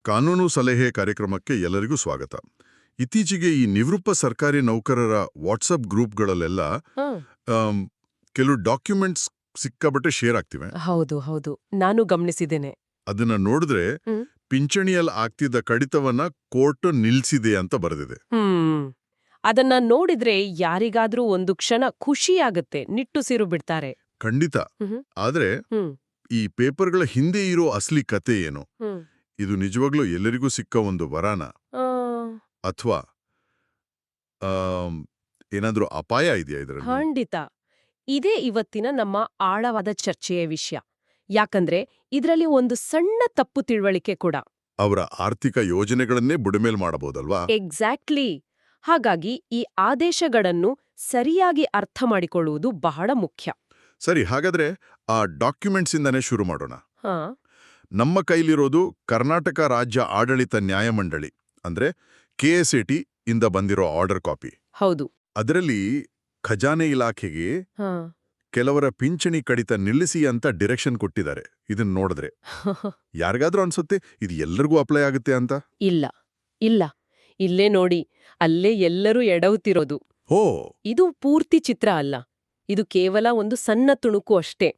ಕಾನೂನು ಸಲಹೆ ಕಾರ್ಯಕ್ರಮಕ್ಕೆ ಎಲ್ಲರಿಗೂ ಸ್ವಾಗತ. ಇತ್ತೀಚೆಗೆ ಈ ನಿವೃತ್ತ ಸರ್ಕಾರಿ ನೌಕರರ ವಾಟ್ಸಪ್ ಗ್ರೂಪ್ಗಳಲ್ಲೆಲ್ಲ ಆಮ್, ಕೆಲವು ಡಾಕ್ಯುಮೆಂಟ್ಸ್ ಸಿಕ್ಕಾಬಟ್ಟೆ ಶೇರ್ ಆಗ್ತಿವೆ. ಹೌದು ಹೌದು, ನಾನು ಗಮನಿಸಿದ್ದೇನೆ. ಅದನ್ನ ನೋಡಿದ್ರೆ ಹ್ಮ್. ಪಿಂಚಣಿಯಲ್ಲಿ ಆಗ್ತಿದ್ದ ಕಡಿತವನ್ನ ಕೋರ್ಟ್ ನಿಲ್ಸಿದೆ ಅಂತ ಬರೆದಿದೆ. ಅದನ್ನ ನೋಡಿದ್ರೆ ಯಾರಿಗಾದ್ರೂ ಒಂದು ಕ್ಷಣ ಖುಷಿಯಾಗತ್ತೆ, ನಿಟ್ಟುಸಿರು ಬಿಡ್ತಾರೆ. ಖಂಡಿತ. ಹ್ಮ್. ಆದ್ರೆ ಹ್ಮ್. ಈ ಪೇಪರ್ಗಳ ಹಿಂದೆ ಇರೋ ಅಸಲಿ ಕತೆ ಏನು? ಹ್ಮ್. ಇದು ನಿಜವಾಗ್ಲೂ ಎಲ್ಲರಿಗೂ ಸಿಕ್ಕ ಒಂದು ವರಾನ ಆ, ಅಥವಾ ಏನಾದ್ರೂ ಅಪಾಯ ಇದೆಯಾ ಇದರಲ್ಲಿ? ಖಂಡಿತ. ಇದೇ ಇವತ್ತಿನ ನಮ್ಮ ಆಳವಾದ ಚರ್ಚೆಯ ವಿಷಯ. ಯಾಕಂದ್ರೆ ಇದ್ರಲ್ಲಿ ಒಂದು ಸಣ್ಣ ತಪ್ಪು ತಿಳುವಳಿಕೆ ಕೂಡ. ಅವರ ಆರ್ಥಿಕ ಯೋಜನೆಗಳನ್ನೇ ಬುಡಮೇಲ್ ಮಾಡಬಹುದಲ್ವಾ? ಎಕ್ಸಾಕ್ಟ್ಲಿ. ಹಾಗಾಗಿ ಈ ಆದೇಶಗಳನ್ನು ಸರಿಯಾಗಿ ಅರ್ಥ ಮಾಡಿಕೊಳ್ಳುವುದು ಬಹಳ ಮುಖ್ಯ. ಸರಿ, ಹಾಗಾದ್ರೆ ಆ ಡಾಕ್ಯುಮೆಂಟ್ಸ್ ಇಂದಾನೇ ಶುರು ಮಾಡೋಣ. ಹಾ. ನಮ್ಮ ಕೈಲಿರೋದು ಕರ್ನಾಟಕ ರಾಜ್ಯ ಆಡಳಿತ ನ್ಯಾಯಮಂಡಳಿ ಅಂದ್ರೆ KSAT ಇಂದ ಬಂದಿರೋ ಆರ್ಡರ್ ಕಾಪಿ. ಹೌದು. ಅದರಲ್ಲಿ ಖಜಾನೆ ಇಲಾಖೆಗೆ ಹಾ. ಕೆಲವರ ಪಿಂಚಣಿ ಕಡಿತ ನಿಲ್ಲಿಸಿ ಅಂತ ಡಿರೆಕ್ಷನ್ ಕೊಟ್ಟಿದ್ದಾರೆ. ಇದನ್ನ ನೋಡಿದ್ರೆ ಯಾರಿಗಾದ್ರೂ ಅನ್ಸುತ್ತೆ ಇದು ಎಲ್ಲರಿಗೂ ಅಪ್ಲೈ ಆಗುತ್ತೆ ಅಂತ. ಇಲ್ಲ ಇಲ್ಲ, ಇಲ್ಲೇ ನೋಡಿ, ಅಲ್ಲೇ ಎಲ್ಲರೂ ಎಡವುತ್ತಿರೋದು. ಓ, ಇದು ಪೂರ್ತಿ ಚಿತ್ರ ಅಲ್ಲ, ಇದು ಕೇವಲ ಒಂದು ಸಣ್ಣ ತುಣುಕು ಅಷ್ಟೇ.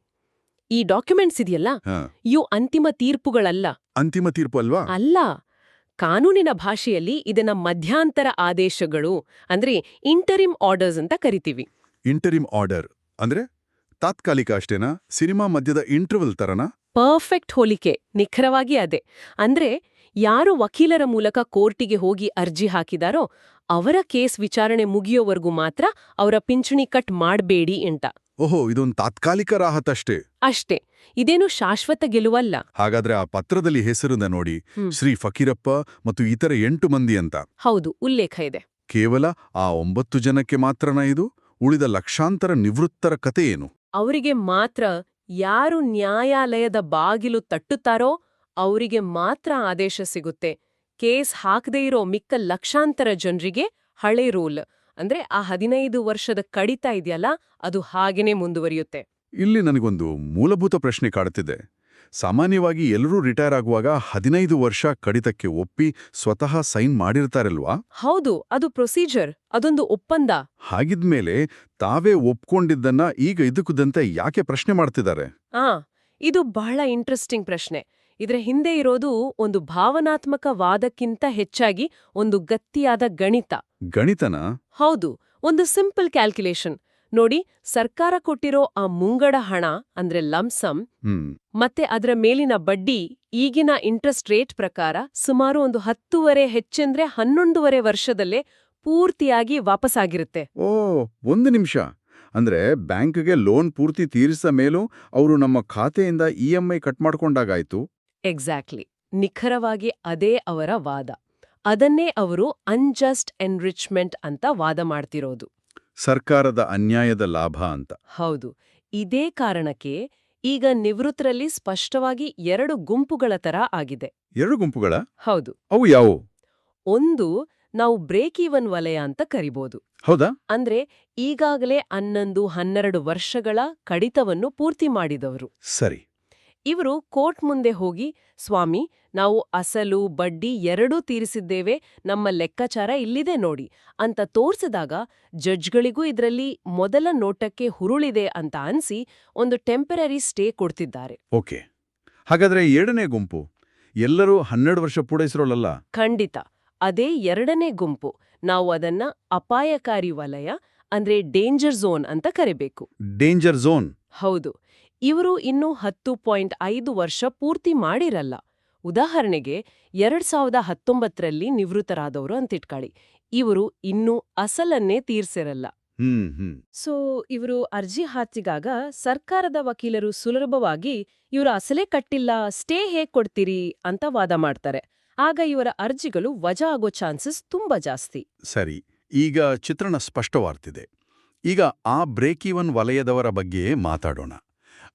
ಈ ಡಾಕ್ಯುಮೆಂಟ್ಸ್ ಇದೆಯಲ್ಲ, ಹಾ. ಇವು ಅಂತಿಮ ತೀರ್ಪುಗಳಲ್ಲ. ಅಂತಿಮ ತೀರ್ಪು ಅಲ್ವಾ? ಅಲ್ಲ. ಕಾನೂನಿನ ಭಾಷೆಯಲ್ಲಿ ಇದನ್ನ ಮಧ್ಯಂತರ ಆದೇಶಗಳು ಅಂದ್ರೆ ಇಂಟರಿಮ್ ಆರ್ಡರ್ಸ್ ಅಂತ ಕರಿತೀವಿ. ಇಂಟರಿಮ್ ಆರ್ಡರ್ ಅಂದ್ರೆ ತಾತ್ಕಾಲಿಕ ಅಷ್ಟೇನಾ? ಸಿನಿಮಾ ಮಧ್ಯದ ಇಂಟರ್ವಲ್ ತರನಾ? ಪರ್ಫೆಕ್ಟ್ ಹೋಲಿಕೆ, ನಿಖರವಾಗಿ ಅದೇ. ಅಂದ್ರೆ ಯಾರು ವಕೀಲರ ಮೂಲಕ ಕೋರ್ಟಿಗೆ ಹೋಗಿ ಅರ್ಜಿ ಹಾಕಿದಾರೋ ಅವರ ಕೇಸ್ ವಿಚಾರಣೆ ಮುಗಿಯೋವರೆಗೂ ಮಾತ್ರ ಅವರ ಪಿಂಚಣಿ ಕಟ್ ಮಾಡಬೇಡಿ ಅಂತ. ಓಹೋ, ಇದೊಂದು ತಾತ್ಕಾಲಿಕ ರಾಹತಷ್ಟೇ. ಅಷ್ಟೇ, ಇದೇನು ಶಾಶ್ವತ ಗೆಲುವಲ್ಲ. ಹಾಗಾದ್ರೆ ಆ ಪತ್ರದಲ್ಲಿ ಹೆಸರನ್ನ ನೋಡಿ, ಶ್ರೀ ಫಕೀರಪ್ಪ ಮತ್ತು ಇತರ 8 ಮಂದಿ ಅಂತ. ಹೌದು, ಉಲ್ಲೇಖ ಇದೆ. ಕೇವಲ ಆ 9 ಜನಕ್ಕೆ ಮಾತ್ರನಾ ಇದು? ಉಳಿದ ಲಕ್ಷಾಂತರ ನಿವೃತ್ತರ ಕತೆ ಏನು? ಅವರಿಗೆ ಮಾತ್ರ, ಯಾರು ನ್ಯಾಯಾಲಯದ ಬಾಗಿಲು ತಟ್ಟುತ್ತಾರೋ ಅವರಿಗೆ ಮಾತ್ರ ಆದೇಶ ಸಿಗುತ್ತೆ. ಕೇಸ್ ಹಾಕದೇ ಇರೋ ಮಿಕ್ಕ ಲಕ್ಷಾಂತರ ಜನರಿಗೆ ಹಳೆ ರೂಲ್ ಅಂದ್ರೆ ಆ 15 ವರ್ಷದ ಕಡಿತ ಇದೆಯಲ್ಲ, ಅದು ಹಾಗೇನೆ ಮುಂದುವರಿಯುತ್ತೆ. ಇಲ್ಲಿ ನನಗೊಂದು ಮೂಲಭೂತ ಪ್ರಶ್ನೆ ಕಾಡುತ್ತಿದೆ. ಸಾಮಾನ್ಯವಾಗಿ ಎಲ್ಲರೂ ರಿಟೈರ್ ಆಗುವಾಗ 15 ವರ್ಷ ಕಡಿತಕ್ಕೆ ಒಪ್ಪಿ ಸ್ವತಃ ಸೈನ್ ಮಾಡಿರ್ತಾರಲ್ವಾ? ಹೌದು, ಅದು ಪ್ರೊಸೀಜರ್, ಅದೊಂದು ಒಪ್ಪಂದ. ಹಾಗಿದ್ಮೇಲೆ ತಾವೇ ಒಪ್ಕೊಂಡಿದ್ದನ್ನ ಈಗ ಇದಕ್ಕುದಂತೆ ಯಾಕೆ ಪ್ರಶ್ನೆ ಮಾಡ್ತಿದ್ದಾರೆ? ಇದು ಬಹಳ ಇಂಟ್ರೆಸ್ಟಿಂಗ್ ಪ್ರಶ್ನೆ. ಇದ್ರ ಹಿಂದೆ ಇರೋದು ಒಂದು ಭಾವನಾತ್ಮಕ ವಾದಕ್ಕಿಂತ ಹೆಚ್ಚಾಗಿ ಒಂದು ಗಟ್ಟಿಯಾದ ಗಣಿತ. ಗಣಿತನ? ಹೌದು, ಒಂದು ಸಿಂಪಲ್ ಕ್ಯಾಲ್ಕುಲೇಷನ್. ನೋಡಿ, ಸರ್ಕಾರ ಕೊಟ್ಟಿರೋ ಆ ಮುಂಗಡ ಹಣ ಅಂದ್ರೆ ಲಂಸಮ್ ಮತ್ತೆ ಅದರ ಮೇಲಿನ ಬಡ್ಡಿ ಈಗಿನ ಇಂಟ್ರೆಸ್ಟ್ ರೇಟ್ ಪ್ರಕಾರ ಸುಮಾರು ಒಂದು 10 ಹೆಚ್ಚೆಂದ್ರೆ 11 ವರ್ಷದಲ್ಲೇ ಪೂರ್ತಿಯಾಗಿ ವಾಪಸ್ಸಾಗಿರುತ್ತೆ. ಓ, 1 ನಿಮಿಷ. ಅಂದ್ರೆ ಬ್ಯಾಂಕ್ಗೆ ಲೋನ್ ಪೂರ್ತಿ ತೀರಿಸ ಮೇಲೂ ಅವರು ನಮ್ಮ ಖಾತೆಯಿಂದ EMI ಕಟ್ ಮಾಡ್ಕೊಂಡಾಗಾಯ್ತು. ಎಕ್ಸಾಕ್ಟ್ಲಿ, ನಿಖರವಾಗಿ ಅದೇ ಅವರ ವಾದ. ಅದನ್ನೇ ಅವರು ಅನ್ಜಸ್ಟ್ ಎನ್ರಿಚ್ಮೆಂಟ್ ಅಂತ ವಾದ ಮಾಡ್ತಿರೋದು. ಸರ್ಕಾರದ ಅನ್ಯಾಯದ ಲಾಭ ಅಂತ. ಹೌದು, ಇದೇ ಕಾರಣಕ್ಕೆ ಈಗ ನಿವೃತ್ತರಲ್ಲಿ ಸ್ಪಷ್ಟವಾಗಿ 2 ಗುಂಪುಗಳ ತರ ಆಗಿದೆ. 2 ಗುಂಪುಗಳ? ಹೌದು. ಅವು ಯಾವುವು? ಒಂದು ನಾವು ಬ್ರೇಕ್ ಈವನ್ ವಲಯ ಅಂತ ಕರಿಬೋದು. ಹೌದಾ? ಅಂದ್ರೆ ಈಗಾಗಲೇ 11-12 ವರ್ಷಗಳ ಕಡಿತವನ್ನು ಪೂರ್ತಿ ಮಾಡಿದವರು. ಸರಿ. ಇವರು ಕೋರ್ಟ್ ಮುಂದೆ ಹೋಗಿ, ಸ್ವಾಮಿ, ನಾವು ಅಸಲು ಬಡ್ಡಿ 2 ತೀರಿಸಿದ್ದೇವೆ, ನಮ್ಮ ಲೆಕ್ಕಾಚಾರ ಇಲ್ಲಿದೆ ನೋಡಿ ಅಂತ ತೋರ್ಸಿದಾಗ ಜಡ್ಜ್ಗಳಿಗೂ ಇದರಲ್ಲಿ ಮೊದಲ ನೋಟಕ್ಕೆ ಹುರುಳಿದೆ ಅಂತ ಅನ್ಸಿ ಒಂದು ಟೆಂಪರರಿ ಸ್ಟೇ ಕೊಡ್ತಿದ್ದಾರೆ. ಓಕೆ. ಹಾಗಾದ್ರೆ 2ನೇ ಗುಂಪು ಎಲ್ಲರೂ 12 ವರ್ಷ ಪೂರೈಸಿರೋಳಲ್ಲ? ಖಂಡಿತ, ಅದೇ 2ನೇ ಗುಂಪು. ನಾವು ಅದನ್ನ ಅಪಾಯಕಾರಿ ವಲಯ ಅಂದ್ರೆ ಡೇಂಜರ್ ಝೋನ್ ಅಂತ ಕರಿಬೇಕು. Danger zone? ಹೌದು. ಇವರು ಇನ್ನೂ 10.5 ವರ್ಷ ಪೂರ್ತಿ ಮಾಡಿರಲ್ಲ. ಉದಾಹರಣೆಗೆ 2019ರಲ್ಲಿ ನಿವೃತ್ತರಾದವರು ಅಂತಿಟ್ಕೊಳ್ಳಿ. ಇವರು ಇನ್ನೂ ಅಸಲನ್ನೇ ತೀರ್ಸಿರಲ್ಲ. ಸೊ ಇವರು ಅರ್ಜಿ ಹಾಕಿದಾಗ ಸರ್ಕಾರದ ವಕೀಲರು ಸುಲಭವಾಗಿ ಇವರು ಅಸಲೇ ಕಟ್ಟಿಲ್ಲ, ಸ್ಟೇ ಹೇಗ್ ಕೊಡ್ತೀರಿ ಅಂತ ವಾದ ಮಾಡ್ತಾರೆ. ಆಗ ಇವರ ಅರ್ಜಿಗಳು ವಜಾ ಆಗೋ ಚಾನ್ಸಸ್ ತುಂಬಾ ಜಾಸ್ತಿ. ಸರಿ, ಈಗ ಚಿತ್ರಣ ಸ್ಪಷ್ಟವಾಗ್ತಿದೆ. ಈಗ ಆ ಬ್ರೇಕ್ ಈವನ್ ವಲಯದವರ ಬಗ್ಗೆ ಮಾತಾಡೋಣ.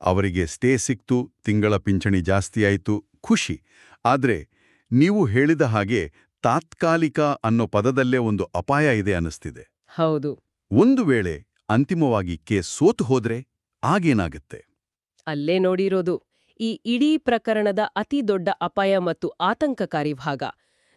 ಅವರಿಗೆ ಸ್ಟೇ ಸಿಕ್ತು, ತಿಂಗಳ ಪಿಂಚಣಿ ಜಾಸ್ತಿ ಆಯ್ತು, ಖುಷಿ. ಆದ್ರೆ ನೀವು ಹೇಳಿದ ಹಾಗೆ ತಾತ್ಕಾಲಿಕ ಅನ್ನೋ ಪದದಲ್ಲೇ ಒಂದು ಅಪಾಯ ಇದೆ ಅನ್ನಿಸ್ತಿದೆ. ಹೌದು. ಒಂದು ವೇಳೆ ಅಂತಿಮವಾಗಿ ಕೇಸ್ ಸೋತು ಹೋದ್ರೆ ಆಗೇನಾಗುತ್ತೆ? ಅಲ್ಲೇ ನೋಡಿರೋದು. ಈ ಇಡೀ ಪ್ರಕರಣದ ಅತಿ ದೊಡ್ಡ ಅಪಾಯ ಮತ್ತು ಆತಂಕಕಾರಿ ಭಾಗ.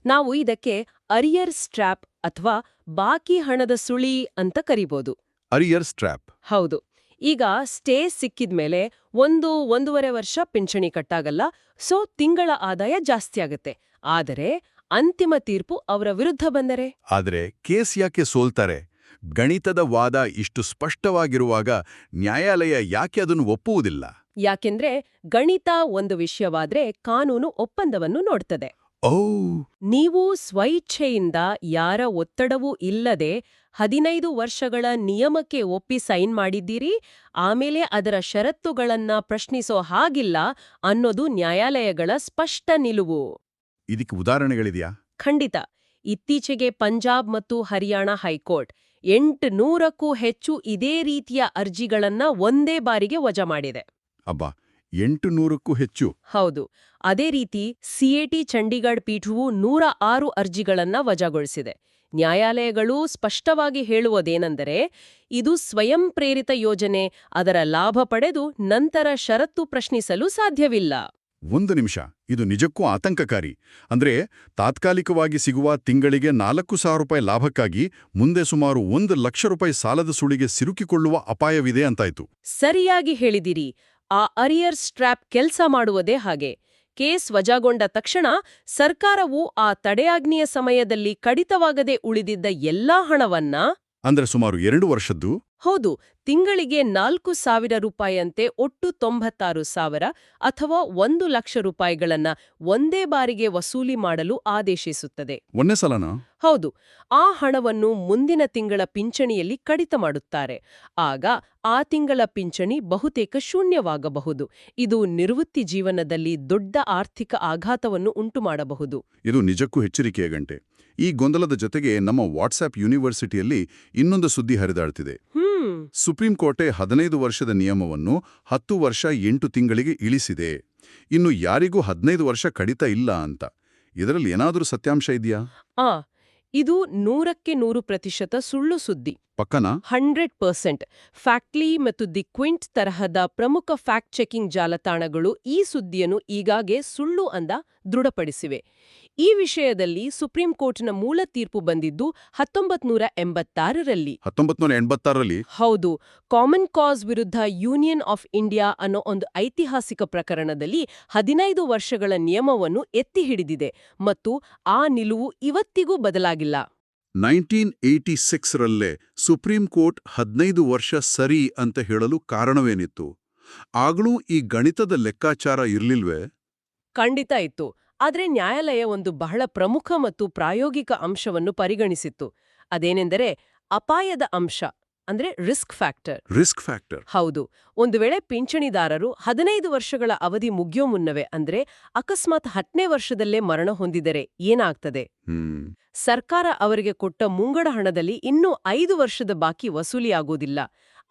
ನಾವು ಇದಕ್ಕೆ ಅರಿಯರ್ಸ್ ಟ್ರ್ಯಾಪ್ ಅಥವಾ ಬಾಕಿ ಹಣದ ಸುಳಿ ಅಂತ ಕರಿಬೋದು. Arrears trap. ಹೌದು. ಈಗ ಸ್ಟೇ ಸಿಕ್ಕಿದ್ಮೇಲೆ 1-1.5 ವರ್ಷ ಪಿಂಚಣಿ ಕಟ್ಟಾಗಲ್ಲ, ಸೊ ತಿಂಗಳ ಆದಾಯ ಜಾಸ್ತಿ ಆಗತ್ತೆ. ಆದರೆ ಅಂತಿಮ ತೀರ್ಪು ಅವರ ವಿರುದ್ಧ ಬಂದರೆ? ಆದರೆ ಕೇಸ್ ಯಾಕೆ ಸೋಲ್ತಾರೆ? ಗಣಿತದ ವಾದ ಇಷ್ಟು ಸ್ಪಷ್ಟವಾಗಿರುವಾಗ ನ್ಯಾಯಾಲಯ ಯಾಕೆ ಅದನ್ನು ಒಪ್ಪುವುದಿಲ್ಲ? ಯಾಕೆಂದ್ರೆ ಗಣಿತ ಒಂದು ವಿಷಯವಾದ್ರೆ ಕಾನೂನು ಒಪ್ಪಂದವನ್ನು ನೋಡ್ತದೆ. ಓ, ನೀವು ಸ್ವಇಚ್ಛೆಯಿಂದ ಯಾರ ಒತ್ತಡವೂ ಇಲ್ಲದೆ 15 ವರ್ಷಗಳ ನಿಯಮಕ್ಕೆ ಒಪ್ಪಿ ಸೈನ್ ಮಾಡಿದ್ದೀರಿ, ಆಮೇಲೆ ಅದರ ಷರತ್ತುಗಳನ್ನ ಪ್ರಶ್ನಿಸೋ ಹಾಗಿಲ್ಲ ಅನ್ನೋದು ನ್ಯಾಯಾಲಯಗಳ ಸ್ಪಷ್ಟ ನಿಲುವು. ಇದಕ್ಕೆ ಉದಾಹರಣೆಗಳಿದೆಯಾ? ಖಂಡಿತ. ಇತ್ತೀಚೆಗೆ ಪಂಜಾಬ್ ಮತ್ತು ಹರಿಯಾಣ ಹೈಕೋರ್ಟ್ 800ಕ್ಕೂ ಹೆಚ್ಚು ಇದೇ ರೀತಿಯ ಅರ್ಜಿಗಳನ್ನ ಒಂದೇ ಬಾರಿಗೆ ವಜಾ ಮಾಡಿದೆ. ಅಬ್ಬಾ, 800ಕ್ಕೂ ಹೆಚ್ಚು? ಹೌದು. ಅದೇ ರೀತಿ ಸಿಎಟಿ ಚಂಡೀಗಢ ಪೀಠವು 106 ಅರ್ಜಿಗಳನ್ನ ವಜಾಗೊಳಿಸಿದೆ. ನ್ಯಾಯಾಲಯಗಳು ಸ್ಪಷ್ಟವಾಗಿ ಹೇಳುವುದೇನೆಂದರೆ, ಇದು ಸ್ವಯಂ ಪ್ರೇರಿತ ಯೋಜನೆ, ಅದರ ಲಾಭ ಪಡೆದು ನಂತರ ಷರತ್ತು ಪ್ರಶ್ನಿಸಲು ಸಾಧ್ಯವಿಲ್ಲ. ಒಂದು ನಿಮಿಷ, ಇದು ನಿಜಕ್ಕೂ ಆತಂಕಕಾರಿ. ಅಂದ್ರೆ ತಾತ್ಕಾಲಿಕವಾಗಿ ಸಿಗುವ ತಿಂಗಳಿಗೆ 4,000 ರೂಪಾಯಿ ಲಾಭಕ್ಕಾಗಿ ಮುಂದೆ ಸುಮಾರು 1 ಲಕ್ಷ ರೂಪಾಯಿ ಸಾಲದ ಸುಳಿಗೆ ಸಿಲುಕಿಕೊಳ್ಳುವ ಅಪಾಯವಿದೆ ಅಂತಾಯ್ತು. ಸರಿಯಾಗಿ ಹೇಳಿದಿರಿ. ಆ ಅರಿಯರ್ಸ್ ಟ್ರ್ಯಾಪ್ ಕೆಲ್ಸ ಮಾಡುವುದೇ ಹಾಗೆ. ಕೇಸ್ ವಜಾಗೊಂಡ ತಕ್ಷಣ ಸರ್ಕಾರವು ಆ ತಡೆಯಾಜ್ಞೆಯ ಸಮಯದಲ್ಲಿ ಕಡಿತವಾಗದೆ ಉಳಿದಿದ್ದ ಎಲ್ಲಾ ಹಣವನ್ನ, ಅಂದ್ರೆ ಸುಮಾರು 2 ವರ್ಷದ್ದು, ಹೌದು, ತಿಂಗಳಿಗೆ 4,000 ರೂಪಾಯಿಯಂತೆ ಒಟ್ಟು 96,000 ಅಥವಾ 1 ಲಕ್ಷ ರೂಪಾಯಿಗಳನ್ನ ಒಂದೇ ಬಾರಿಗೆ ವಸೂಲಿ ಮಾಡಲು ಆದೇಶಿಸುತ್ತದೆ. ಒಂದೇ ಸಲನಾ? ಹೌದು. ಆ ಹಣವನ್ನು ಮುಂದಿನ ತಿಂಗಳ ಪಿಂಚಣಿಯಲ್ಲಿ ಕಡಿತ ಮಾಡುತ್ತಾರೆ. ಆಗ ಆ ತಿಂಗಳ ಪಿಂಚಣಿ ಬಹುತೇಕ ಶೂನ್ಯವಾಗಬಹುದು. ಇದು ನಿವೃತ್ತಿ ಜೀವನದಲ್ಲಿ ದೊಡ್ಡ ಆರ್ಥಿಕ ಆಘಾತವನ್ನು ಉಂಟುಮಾಡಬಹುದು. ಇದು ನಿಜಕ್ಕೂ ಎಚ್ಚರಿಕೆಯ ಗಂಟೆ. ಈ ಗೊಂದಲದ ಜೊತೆಗೆ ನಮ್ಮ ವಾಟ್ಸ್ಆಪ್ ಯೂನಿವರ್ಸಿಟಿಯಲ್ಲಿ ಇನ್ನೊಂದು ಸುದ್ದಿ ಹರಿದಾಡ್ತಿದೆ. ಸುಪ್ರೀಂ ಕೋರ್ಟೆ 15 ವರ್ಷದ ನಿಯಮವನ್ನು 10 ವರ್ಷ 8 ತಿಂಗಳಿಗೆ ಇಳಿಸಿದೆ. ಇನ್ನು ಯಾರಿಗೂ 15 ವರ್ಷ ಕಡಿತ ಇಲ್ಲ ಅಂತ. ಇದರಲ್ಲಿ ಏನಾದರೂ ಸತ್ಯಾಂಶ ಇದೆಯಾ? ಇದು 100% ಸುಳ್ಳು ಸುದ್ದಿ. ಪಕ್ಕನಾ? 100%. ಫ್ಯಾಕ್ಟ್ಲಿ ಮತ್ತು ದಿ ಕ್ವಿಂಟ್ ತರಹದ ಪ್ರಮುಖ ಫ್ಯಾಕ್ಟ್ ಚೆಕಿಂಗ್ ಜಾಲತಾಣಗಳು ಈ ಸುದ್ದಿಯನ್ನು ಈಗಾಗಲೇ ಸುಳ್ಳು ಅಂದ ದೃಢಪಡಿಸಿವೆ. ಈ ವಿಷಯದಲ್ಲಿ ಸುಪ್ರೀಂ ಕೋರ್ಟ್ನ ಮೂಲ ತೀರ್ಪು ಬಂದಿದ್ದು 1986ರಲ್ಲಿ. 1986ರಲ್ಲಿ? ಹೌದು. ಕಾಮನ್ ಕಾಸ್ ವಿರುದ್ಧ ಯೂನಿಯನ್ ಆಫ್ ಇಂಡಿಯಾ ಅನ್ನೋ ಒಂದು ಐತಿಹಾಸಿಕ ಪ್ರಕರಣದಲ್ಲಿ 15 ವರ್ಷಗಳ ನಿಯಮವನ್ನು ಎತ್ತಿ ಹಿಡಿದಿದೆ ಮತ್ತು ಆ ನಿಲುವು ಇವತ್ತಿಗೂ ಬದಲಾಗಿಲ್ಲ. 1986ರಲ್ಲೇ ಸುಪ್ರೀಂ ಕೋರ್ಟ್ 15 ವರ್ಷ ಸರಿ ಅಂತ ಹೇಳಲು ಕಾರಣವೇನಿತ್ತು? ಆಗಲೂ ಈ ಗಣಿತದ ಲೆಕ್ಕಾಚಾರ ಇರ್ಲಿಲ್ವೇ? ಖಂಡಿತ ಇತ್ತು. ಆದ್ರೆ ನ್ಯಾಯಾಲಯ ಒಂದು ಬಹಳ ಪ್ರಮುಖ ಮತ್ತು ಪ್ರಾಯೋಗಿಕ ಅಂಶವನ್ನು ಪರಿಗಣಿಸಿತ್ತು. ಅದೇನೆಂದರೆ ಅಪಾಯದ ಅಂಶ, ಅಂದ್ರೆ ರಿಸ್ಕ್ ಫ್ಯಾಕ್ಟರ್. Risk factor? ಹೌದು. ಒಂದು ವೇಳೆ ಪಿಂಚಣಿದಾರರು 15 ವರ್ಷಗಳ ಅವಧಿ ಮುಗಿಯೋ ಮುನ್ನವೇ, ಅಂದ್ರೆ ಅಕಸ್ಮಾತ್ 10ನೇ ವರ್ಷದಲ್ಲೇ ಮರಣ ಹೊಂದಿದರೆ ಏನಾಗ್ತದೆ? ಸರ್ಕಾರ ಅವರಿಗೆ ಕೊಟ್ಟ ಮುಂಗಡ ಹಣದಲ್ಲಿ ಇನ್ನೂ 5 ವರ್ಷದ ಬಾಕಿ ವಸೂಲಿಯಾಗೋದಿಲ್ಲ.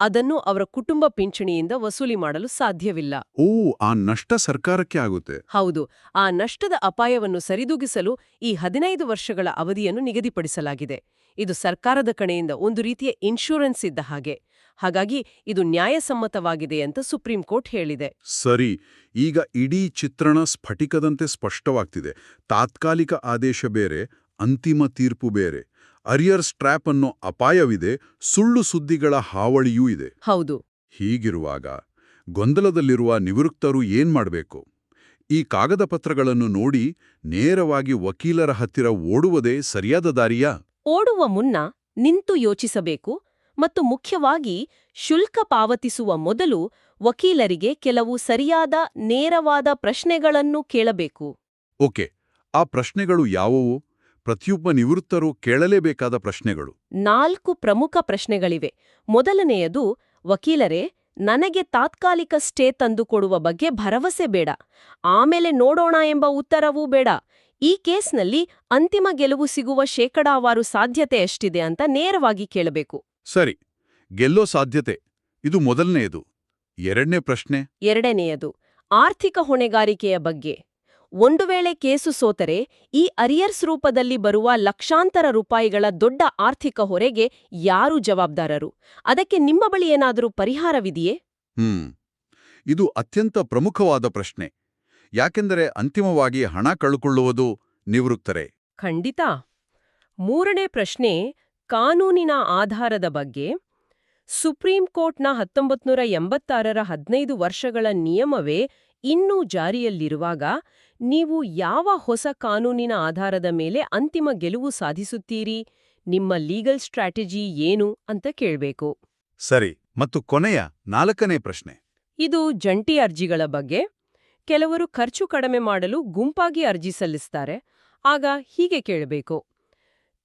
ಅದನ್ನು ಅವರ ಕುಟುಂಬ ಪಿಂಚಣಿಯಿಂದ ವಸೂಲಿ ಮಾಡಲು ಸಾಧ್ಯವಿಲ್ಲ. ಓ, ಆ ನಷ್ಟ ಸರ್ಕಾರಕ್ಕೆ ಆಗುತ್ತೆ. ಹೌದು. ಆ ನಷ್ಟದ ಅಪಾಯವನ್ನು ಸರಿದೂಗಿಸಲು ಈ 15 ವರ್ಷಗಳ ಅವಧಿಯನ್ನು ನಿಗದಿಪಡಿಸಲಾಗಿದೆ. ಇದು ಸರ್ಕಾರದ ಕಡೆಯಿಂದ ಒಂದು ರೀತಿಯ ಇನ್ಶೂರೆನ್ಸ್ ಇದ್ದ ಹಾಗೆ. ಹಾಗಾಗಿ ಇದು ನ್ಯಾಯಸಮ್ಮತವಾಗಿದೆ ಅಂತ ಸುಪ್ರೀಂ ಕೋರ್ಟ್ ಹೇಳಿದೆ. ಸರಿ. ಈಗ ಇಡೀ ಚಿತ್ರಣ ಸ್ಫಟಿಕದಂತೆ ಸ್ಪಷ್ಟವಾಗ್ತಿದೆ. ತಾತ್ಕಾಲಿಕ ಆದೇಶ ಬೇರೆ, ಅಂತಿಮ ತೀರ್ಪು ಬೇರೆ. ಅರಿಯರ್ಸ್ ಟ್ರ್ಯಾಪ್ ಅನ್ನೋ ಅಪಾಯವಿದೆ, ಸುಳ್ಳು ಸುದ್ದಿಗಳ ಹಾವಳಿಯೂ ಇದೆ. ಹೌದು. ಹೀಗಿರುವಾಗ ಗೊಂದಲದಲ್ಲಿರುವ ನಿವೃತ್ತರು ಏನ್ ಮಾಡಬೇಕು? ಈ ಕಾಗದ ಪತ್ರಗಳನ್ನು ನೋಡಿ ನೇರವಾಗಿ ವಕೀಲರ ಹತ್ತಿರ ಓಡುವುದೇ ಸರಿಯಾದ ದಾರಿಯಾ? ಓಡುವ ಮುನ್ನ ನಿಂತು ಯೋಚಿಸಬೇಕು ಮತ್ತು ಮುಖ್ಯವಾಗಿ ಶುಲ್ಕ ಪಾವತಿಸುವ ಮೊದಲು ವಕೀಲರಿಗೆ ಕೆಲವು ಸರಿಯಾದ, ನೇರವಾದ ಪ್ರಶ್ನೆಗಳನ್ನು ಕೇಳಬೇಕು. ಓಕೆ, ಆ ಪ್ರಶ್ನೆಗಳು ಯಾವುವು? ಪ್ರತಿಯೊಬ್ಬ ನಿವೃತ್ತರು ಕೇಳಲೇಬೇಕಾದ ಪ್ರಶ್ನೆಗಳು. 4 ಪ್ರಮುಖ ಪ್ರಶ್ನೆಗಳಿವೆ. ಮೊದಲನೆಯದು, ವಕೀಲರೇ, ನನಗೆ ತಾತ್ಕಾಲಿಕ ಸ್ಟೇ ತಂದುಕೊಡುವ ಬಗ್ಗೆ ಭರವಸೆ ಬೇಡ, ಆಮೇಲೆ ನೋಡೋಣ ಎಂಬ ಉತ್ತರವೂ ಬೇಡ. ಈ ಕೇಸ್ನಲ್ಲಿ ಅಂತಿಮ ಗೆಲುವು ಸಿಗುವ ಶೇಕಡಾವಾರು ಸಾಧ್ಯತೆ ಎಷ್ಟಿದೆ ಅಂತ ನೇರವಾಗಿ ಕೇಳಬೇಕು. ಸರಿ, ಗೆಲ್ಲೋ ಸಾಧ್ಯತೆ, ಇದು ಮೊದಲನೆಯದು. ಎರಡನೇ ಪ್ರಶ್ನೆ? ಎರಡನೆಯದು, ಆರ್ಥಿಕ ಹೊಣೆಗಾರಿಕೆಯ ಬಗ್ಗೆ. ಒಂದು ವೇಳೆ ಕೇಸು ಸೋತರೆ ಈ ಅರಿಯರ್ಸ್ ರೂಪದಲ್ಲಿ ಬರುವ ಲಕ್ಷಾಂತರ ರೂಪಾಯಿಗಳ ದೊಡ್ಡ ಆರ್ಥಿಕ ಹೊರೆಗೆ ಯಾರು ಜವಾಬ್ದಾರರು? ಅದಕ್ಕೆ ನಿಮ್ಮ ಬಳಿ ಏನಾದರೂ ಪರಿಹಾರವಿದೆಯೇ? ಇದು ಅತ್ಯಂತ ಪ್ರಮುಖವಾದ ಪ್ರಶ್ನೆ. ಯಾಕೆಂದರೆ ಅಂತಿಮವಾಗಿ ಹಣ ಕಳ್ಕೊಳ್ಳುವುದು ನಿವೃತ್ತರೇ. ಖಂಡಿತ. ಮೂರನೇ ಪ್ರಶ್ನೆ ಕಾನೂನಿನ ಆಧಾರದ ಬಗ್ಗೆ. ಸುಪ್ರೀಂ ಕೋರ್ಟ್ನ 1986ರ 15 ವರ್ಷಗಳ ನಿಯಮವೇ ಇನ್ನೂ ಜಾರಿಯಲ್ಲಿರುವಾಗ ನೀವು ಯಾವ ಹೊಸ ಕಾನೂನಿನ ಆಧಾರದ ಮೇಲೆ ಅಂತಿಮ ಗೆಲುವು ಸಾಧಿಸುತ್ತೀರಿ? ನಿಮ್ಮ ಲೀಗಲ್ ಸ್ಟ್ರಾಟಜಿ ಏನು ಅಂತ ಕೇಳ್ಬೇಕು. ಸರಿ, ಮತ್ತು ಕೊನೆಯ 4ನೇ ಪ್ರಶ್ನೆ. ಇದು ಜಂಟಿ ಅರ್ಜಿಗಳ ಬಗ್ಗೆ. ಕೆಲವರು ಖರ್ಚು ಕಡಿಮೆ ಮಾಡಲು ಗುಂಪಾಗಿ ಅರ್ಜಿ ಸಲ್ಲಿಸ್ತಾರೆ. ಆಗ ಹೀಗೆ ಕೇಳಬೇಕು.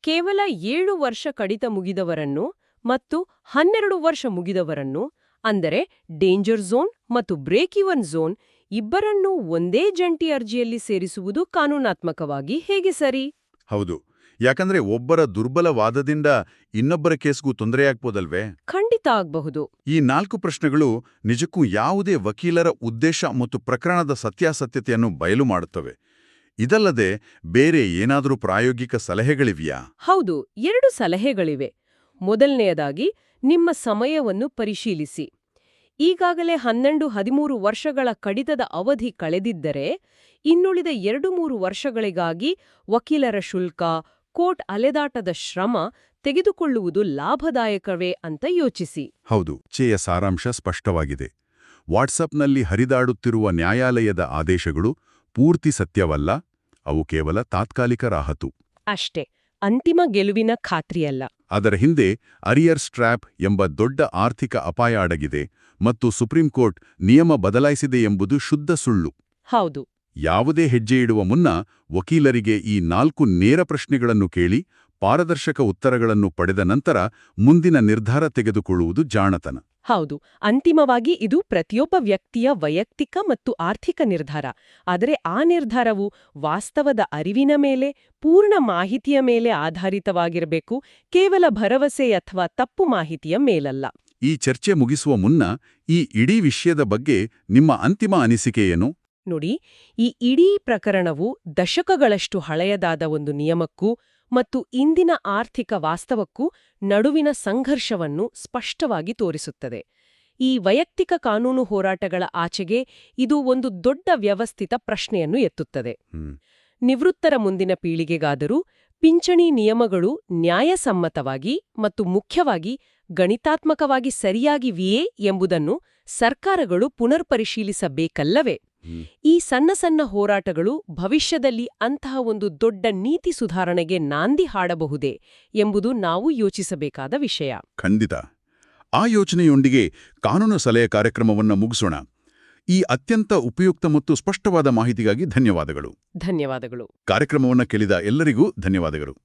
ಕೇವಲ 7 ವರ್ಷ ಕಡಿತ ಮುಗಿದವರನ್ನು ಮತ್ತು 12 ವರ್ಷ ಮುಗಿದವರನ್ನು, ಅಂದರೆ ಡೇಂಜರ್ ಝೋನ್ ಮತ್ತು ಬ್ರೇಕ್ ಈವನ್ ಝೋನ್, ಇಬ್ಬರನ್ನೂ ಒಂದೇ ಜಂಟಿ ಅರ್ಜಿಯಲ್ಲಿ ಸೇರಿಸುವುದು ಕಾನೂನಾತ್ಮಕವಾಗಿ ಹೇಗೆ ಸರಿ? ಹೌದು, ಯಾಕಂದ್ರೆ ಒಬ್ಬರ ದುರ್ಬಲ ವಾದದಿಂದ ಇನ್ನೊಬ್ಬರ ಕೇಸ್ಗೂ ತೊಂದರೆಯಾಗ್ಬೋದಲ್ವೇ? ಖಂಡಿತ ಆಗಬಹುದು. ಈ 4 ಪ್ರಶ್ನೆಗಳು ನಿಜಕ್ಕೂ ಯಾವುದೇ ವಕೀಲರ ಉದ್ದೇಶ ಮತ್ತು ಪ್ರಕರಣದ ಸತ್ಯಾಸತ್ಯತೆಯನ್ನು ಬಯಲು ಮಾಡುತ್ತವೆ. ಇದಲ್ಲದೆ ಬೇರೆ ಏನಾದರೂ ಪ್ರಾಯೋಗಿಕ ಸಲಹೆಗಳಿವೆಯಾ? ಹೌದು, 2 ಸಲಹೆಗಳಿವೆ. ಮೊದಲನೆಯದಾಗಿ, ನಿಮ್ಮ ಸಮಯವನ್ನು ಪರಿಶೀಲಿಸಿ. ಈಗಾಗಲೇ 12-13 ವರ್ಷಗಳ ಕಡಿತದ ಅವಧಿ ಕಳೆದಿದ್ದರೆ, ಇನ್ನುಳಿದ 2-3 ವರ್ಷಗಳಿಗಾಗಿ ವಕೀಲರ ಶುಲ್ಕ, ಕೋರ್ಟ್ ಅಲೆದಾಟದ ಶ್ರಮ ತೆಗೆದುಕೊಳ್ಳುವುದು ಲಾಭದಾಯಕವೇ ಅಂತ ಯೋಚಿಸಿ. ಹೌದು, ಚರ್ಚೆಯ ಸಾರಾಂಶ ಸ್ಪಷ್ಟವಾಗಿದೆ. ವಾಟ್ಸಪ್ನಲ್ಲಿ ಹರಿದಾಡುತ್ತಿರುವ ನ್ಯಾಯಾಲಯದ ಆದೇಶಗಳು ಪೂರ್ತಿ ಸತ್ಯವಲ್ಲ, ಅವು ಕೇವಲ ತಾತ್ಕಾಲಿಕ ರಾಹತು ಅಷ್ಟೇ, ಅಂತಿಮ ಗೆಲುವಿನ ಖಾತ್ರಿಯಲ್ಲ. ಅದರ ಹಿಂದೆ ಅರಿಯರ್ಸ್ ಟ್ರ್ಯಾಪ್ ಎಂಬ ದೊಡ್ಡ ಆರ್ಥಿಕ ಅಪಾಯ ಅಡಗಿದೆ ಮತ್ತು ಸುಪ್ರೀಂ ಕೋರ್ಟ್ ನಿಯಮ ಬದಲಾಯಿಸಿದೆ ಎಂಬುದು ಶುದ್ಧ ಸುಳ್ಳು. ಹೌದು. ಯಾವುದೇ ಹೆಜ್ಜೆ ಇಡುವ ಮುನ್ನ ವಕೀಲರಿಗೆ ಈ 4 ನೇರ ಪ್ರಶ್ನೆಗಳನ್ನು ಕೇಳಿ ಪಾರದರ್ಶಕ ಉತ್ತರಗಳನ್ನು ಪಡೆದ ನಂತರ ಮುಂದಿನ ನಿರ್ಧಾರ ತೆಗೆದುಕೊಳ್ಳುವುದು ಜಾಣತನ. ಹೌದು, ಅಂತಿಮವಾಗಿ ಇದು ಪ್ರತಿಯೊಬ್ಬ ವ್ಯಕ್ತಿಯ ವೈಯಕ್ತಿಕ ಮತ್ತು ಆರ್ಥಿಕ ನಿರ್ಧಾರ. ಆದರೆ ಆ ನಿರ್ಧಾರವು ವಾಸ್ತವದ ಅರಿವಿನ ಮೇಲೆ, ಪೂರ್ಣ ಮಾಹಿತಿಯ ಮೇಲೆ ಆಧಾರಿತವಾಗಿರಬೇಕು, ಕೇವಲ ಭರವಸೆ ಅಥವಾ ತಪ್ಪು ಮಾಹಿತಿಯ ಮೇಲಲ್ಲ. ಈ ಚರ್ಚೆ ಮುಗಿಸುವ ಮುನ್ನ ಈ ಇಡೀ ವಿಷಯದ ಬಗ್ಗೆ ನಿಮ್ಮ ಅಂತಿಮ ಅನಿಸಿಕೆ ಏನು? ನೋಡಿ, ಈ ಇಡೀ ಪ್ರಕರಣವು ದಶಕಗಳಷ್ಟು ಹಳೆಯದಾದ ಒಂದು ನಿಯಮಕ್ಕೂ ಮತ್ತು ಇಂದಿನ ಆರ್ಥಿಕ ವಾಸ್ತವಕ್ಕೂ ನಡುವಿನ ಸಂಘರ್ಷವನ್ನು ಸ್ಪಷ್ಟವಾಗಿ ತೋರಿಸುತ್ತದೆ. ಈ ವೈಯಕ್ತಿಕ ಕಾನೂನು ಹೋರಾಟಗಳ ಆಚೆಗೆ ಇದು ಒಂದು ದೊಡ್ಡ ವ್ಯವಸ್ಥಿತ ಪ್ರಶ್ನೆಯನ್ನು ಎತ್ತುತ್ತದೆ. ನಿವೃತ್ತರ ಮುಂದಿನ ಪೀಳಿಗೆಗಾದರೂ ಪಿಂಚಣಿ ನಿಯಮಗಳು ನ್ಯಾಯಸಮ್ಮತವಾಗಿ ಮತ್ತು ಮುಖ್ಯವಾಗಿ ಗಣಿತಾತ್ಮಕವಾಗಿ ಸರಿಯಾಗಿವೆಯೇ ಎಂಬುದನ್ನು ಸರ್ಕಾರಗಳು ಪುನರ್ಪರಿಶೀಲಿಸಬೇಕಲ್ಲವೇ? ಈ ಸಣ್ಣ ಸಣ್ಣ ಹೋರಾಟಗಳು ಭವಿಷ್ಯದಲ್ಲಿ ಅಂತಹ ಒಂದು ದೊಡ್ಡ ನೀತಿ ಸುಧಾರಣೆಗೆ ನಾಂದಿ ಹಾಡಬಹುದೇ ಎಂಬುದು ನಾವು ಯೋಚಿಸಬೇಕಾದ ವಿಷಯ. ಖಂಡಿತ. ಆ ಯೋಚನೆಯೊಂದಿಗೆ ಕಾನೂನು ಸಲಹೆ ಕಾರ್ಯಕ್ರಮವನ್ನು ಮುಗಿಸೋಣ. ಈ ಅತ್ಯಂತ ಉಪಯುಕ್ತ ಮತ್ತು ಸ್ಪಷ್ಟವಾದ ಮಾಹಿತಿಗಾಗಿ ಧನ್ಯವಾದಗಳು. ಧನ್ಯವಾದಗಳು. ಕಾರ್ಯಕ್ರಮವನ್ನು ಕೇಳಿದ ಎಲ್ಲರಿಗೂ ಧನ್ಯವಾದಗಳು.